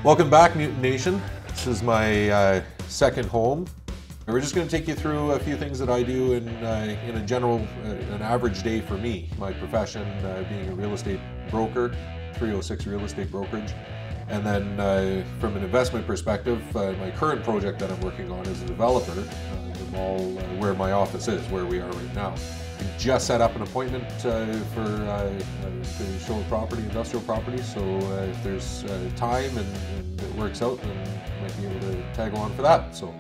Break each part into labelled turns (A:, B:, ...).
A: Welcome back, Newton Nation. This is my second home. We're just going to take you through a few things that I do in a general, an average day for me. My profession being a real estate broker, 306 real estate brokerage. And then from an investment perspective, my current project that I'm working on is a developer, the mall where my office is, where we are right now. We just set up an appointment to show a property, industrial property, so if there's time and it works out, then I might be able to tag along for that. So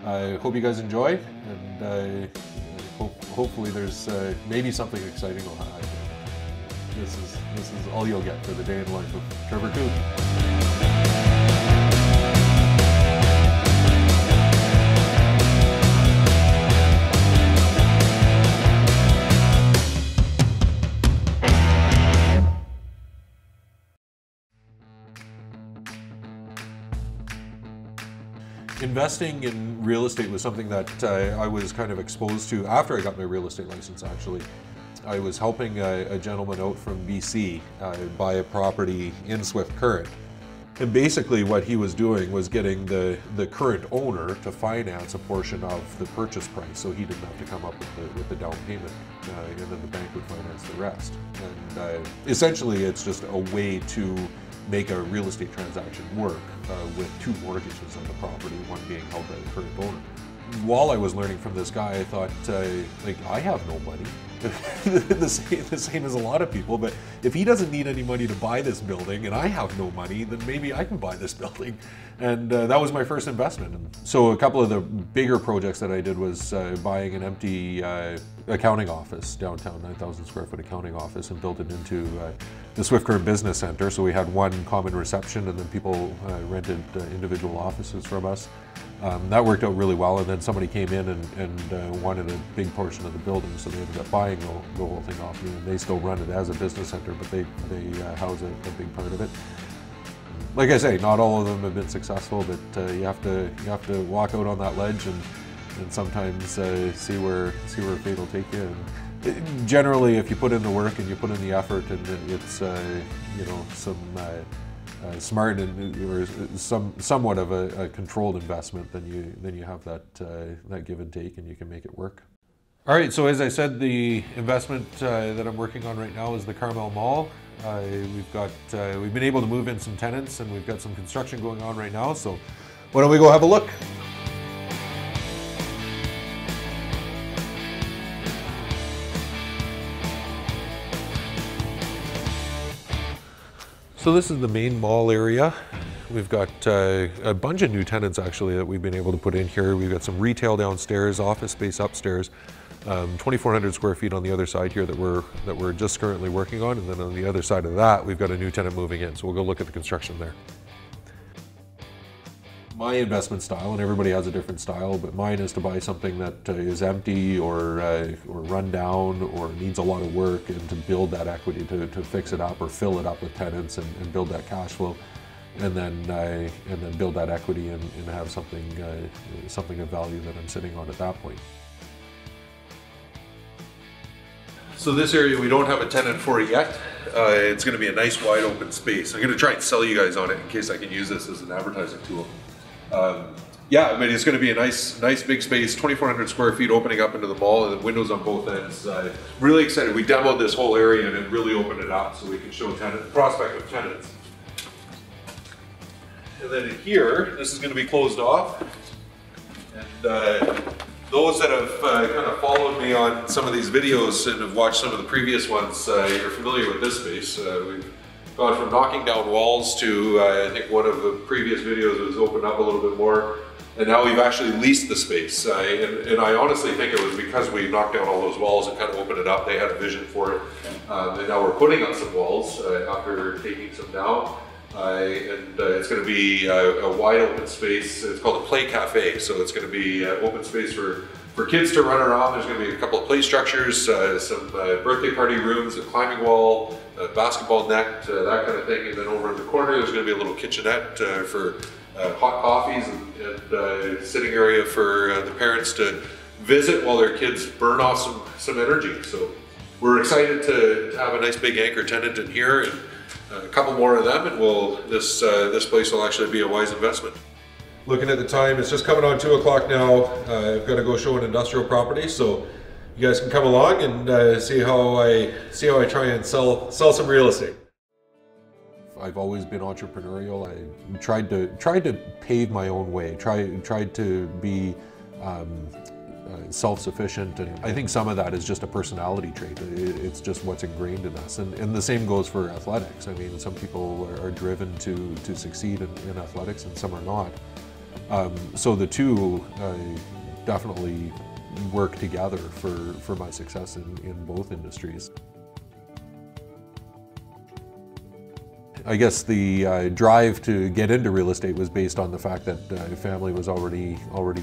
A: I hope you guys enjoy, and hopefully there's maybe something exciting will happen. This is all you'll get for the day in life of Trevor Koot. Investing in real estate was something that I was kind of exposed to after I got my real estate license, actually. I was helping a gentleman out from BC buy a property in Swift Current. And basically what he was doing was getting the current owner to finance a portion of the purchase price, so he didn't have to come up with the down payment, and then the bank would finance the rest. And essentially it's just a way to make a real estate transaction work with two mortgages on the property, one being held by the current owner. While I was learning from this guy, I thought, like, I have no money. the same as a lot of people, but if he doesn't need any money to buy this building and I have no money, then maybe I can buy this building. And that was my first investment. And so a couple of the bigger projects that I did was buying an empty accounting office downtown, 9,000 square foot accounting office, and built it into the Swift Current Business Center. So we had one common reception, and then people rented individual offices from us. That worked out really well, and then somebody came in and wanted a big portion of the building, so they ended up buying the whole thing off me, and they still run it as a business center, but they house a big part of it. Like I say, not all of them have been successful, but you have to walk out on that ledge and sometimes see where fate will take you. And generally, if you put in the work and you put in the effort, and it's you know, some smart or somewhat of a controlled investment, then you have that give and take, and you can make it work. All right, so as I said, the investment that I'm working on right now is the Carmel Mall. We've been able to move in some tenants, and we've got some construction going on right now. So why don't we go have a look? So this is the main mall area. We've got a bunch of new tenants actually that we've been able to put in here. We've got some retail downstairs, office space upstairs, 2,400 square feet on the other side here that we're just currently working on, and then on the other side of that we've got a new tenant moving in. So we'll go look at the construction there. My investment style, and everybody has a different style, but mine is to buy something that is empty or run down or needs a lot of work, and to build that equity, to fix it up or fill it up with tenants and build that cash flow, and then build that equity and have something of value that I'm sitting on at that point. So this area we don't have a tenant for yet. It's going to be a nice wide open space. I'm going to try and sell you guys on it in case I can use this as an advertising tool. Yeah, I mean, it's going to be a nice big space, 2,400 square feet opening up into the mall, and the windows on both ends. Really excited. We demoed this whole area and it really opened it up so we can show prospective tenants. And then in here, this is going to be closed off. And those that have kind of followed me on some of these videos and have watched some of the previous ones, you're familiar with this space. We've gone from knocking down walls to, I think one of the previous videos was opened up a little bit more, and now we've actually leased the space. And I honestly think it was because we knocked down all those walls and kind of opened it up. They had a vision for it, and now we're putting up some walls after taking some down. It's going to be a wide open space. It's called a play cafe, so it's going to be open space for kids to run around. There's going to be a couple of play structures, some birthday party rooms, a climbing wall, a basketball net, that kind of thing. And then over in the corner, there's going to be a little kitchenette for hot coffees and sitting area for the parents to visit while their kids burn off some energy. So we're excited to have a nice big anchor tenant in here. And a couple more of them, and this place will actually be a wise investment. Looking at the time, it's just coming on 2 o'clock now. I've got to go show an industrial property, so you guys can come along and see how I try and sell some real estate. I've always been entrepreneurial. I tried to pave my own way. Tried to be self-sufficient, and I think some of that is just a personality trait. It's just what's ingrained in us, and the same goes for athletics. I mean, some people are driven to succeed in athletics, and some are not. So the two definitely work together for my success in both industries. I guess the drive to get into real estate was based on the fact that family was already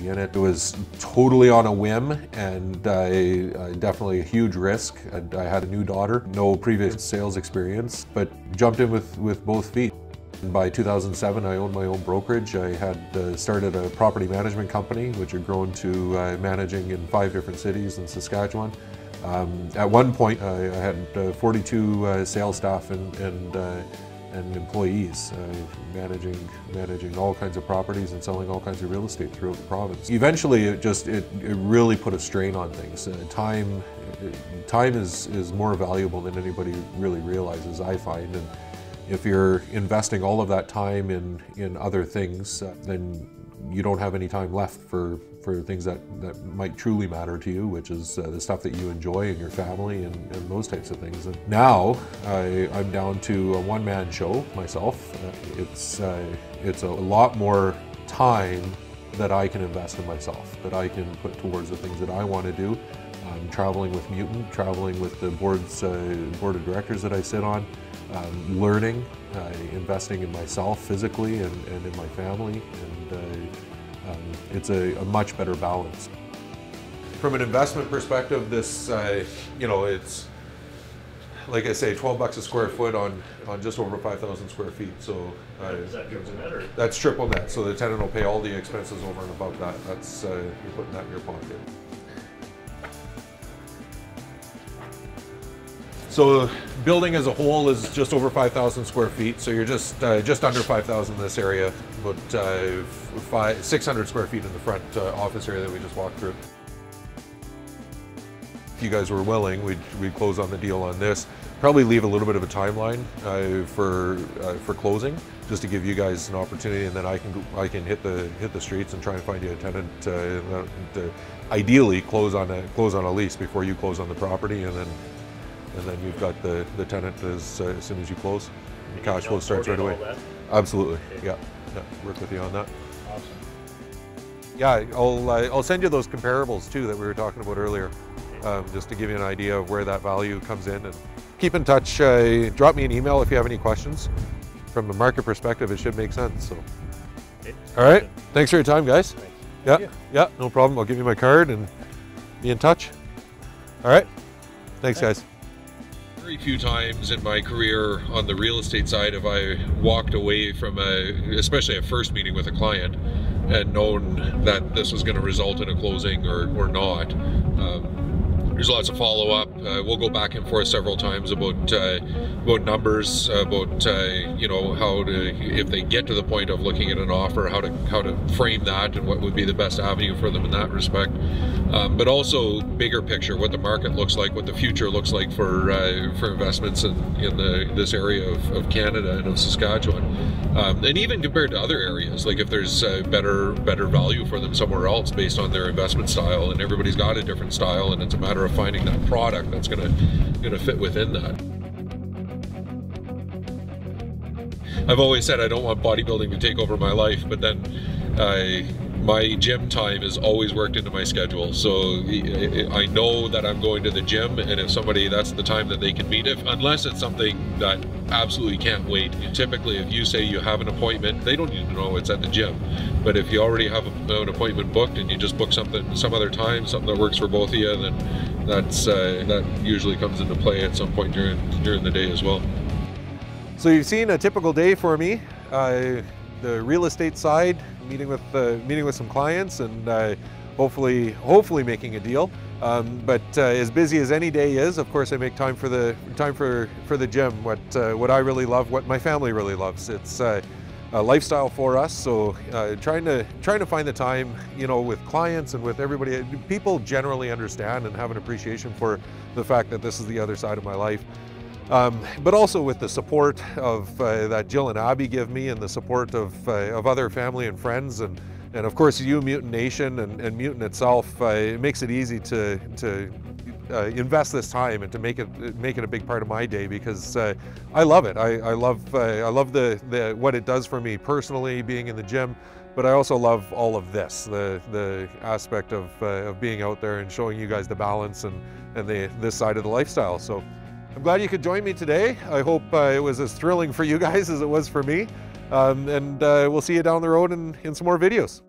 A: in it. It was totally on a whim, and definitely a huge risk. I had a new daughter, no previous sales experience, but jumped in with both feet. And by 2007, I owned my own brokerage. I had started a property management company, which had grown to managing in 5 different cities in Saskatchewan. At one point, I had 42 sales staff and employees, managing all kinds of properties and selling all kinds of real estate throughout the province. Eventually, it really put a strain on things. Time is more valuable than anybody really realizes, I find. And if you're investing all of that time in other things, then you don't have any time left for things that might truly matter to you, which is the stuff that you enjoy and your family and those types of things. And now I'm down to a one-man show myself. It's a lot more time that I can invest in myself, that I can put towards the things that I want to do. Traveling with Mutant, traveling with the board of directors that I sit on, learning, investing in myself physically and in my family, and it's a much better balance. From an investment perspective, this, it's, like I say, $12 a square foot on just over 5,000 square feet. So
B: is that triple net, or?
A: That's triple net. So the tenant will pay all the expenses over and above that. That's you're putting that in your pocket. So building as a whole is just over 5,000 square feet. So you're just under 5,000 in this area, about 600 square feet in the front office area that we just walked through. If you guys were willing, we'd close on the deal on this. Probably leave a little bit of a timeline for closing, just to give you guys an opportunity, and then I can hit the streets and try and find you a tenant. To ideally close on a lease before you close on the property, and then you've got the tenant as soon as you close. The cash flow starts right away. Absolutely, okay. Yeah, work with you on that.
B: Awesome.
A: Yeah, I'll send you those comparables too that we were talking about earlier, just to give you an idea of where that value comes in. And keep in touch. Drop me an email if you have any questions. From a market perspective, it should make sense. So,
B: okay.
A: All right. Thanks for your time, guys.
B: Thanks.
A: Yeah, no problem. I'll give you my card and be in touch. All right. Thanks, guys. Very few times in my career on the real estate side have I walked away from especially a first meeting with a client, and known that this was going to result in a closing or not. There's lots of follow-up. We'll go back and forth several times about numbers, about how to, if they get to the point of looking at an offer, how to frame that and what would be the best avenue for them in that respect. But also bigger picture, what the market looks like, what the future looks like for investments in this area of Canada and of Saskatchewan, and even compared to other areas, like if there's better value for them somewhere else based on their investment style. And everybody's got a different style, and it's a matter of finding that product that's gonna fit within that. I've always said I don't want bodybuilding to take over my life, but then my gym time is always worked into my schedule. So I know that I'm going to the gym, and if somebody, that's the time that they can meet, unless it's something that absolutely can't wait. Typically, if you say you have an appointment, they don't need to know it's at the gym. But if you already have an appointment booked and you just book something some other time, something that works for both of you, then that usually comes into play at some point during the day as well. So you've seen a typical day for me. The real estate side, meeting with some clients, and hopefully making a deal. But as busy as any day is, of course, I make time for the gym. What I really love, what my family really loves. It's a lifestyle for us. So trying to find the time, with clients and with everybody. People generally understand and have an appreciation for the fact that this is the other side of my life. But also with the support of that Jill and Abby give me, and the support of other family and friends, and of course you, Mutant Nation, and Mutant itself. It makes it easy to invest this time and to make it a big part of my day, because I love it. I love the what it does for me personally, being in the gym. But I also love all of this, the aspect of being out there and showing you guys the balance and this side of the lifestyle. So I'm glad you could join me today. I hope it was as thrilling for you guys as it was for me. And we'll see you down the road in some more videos.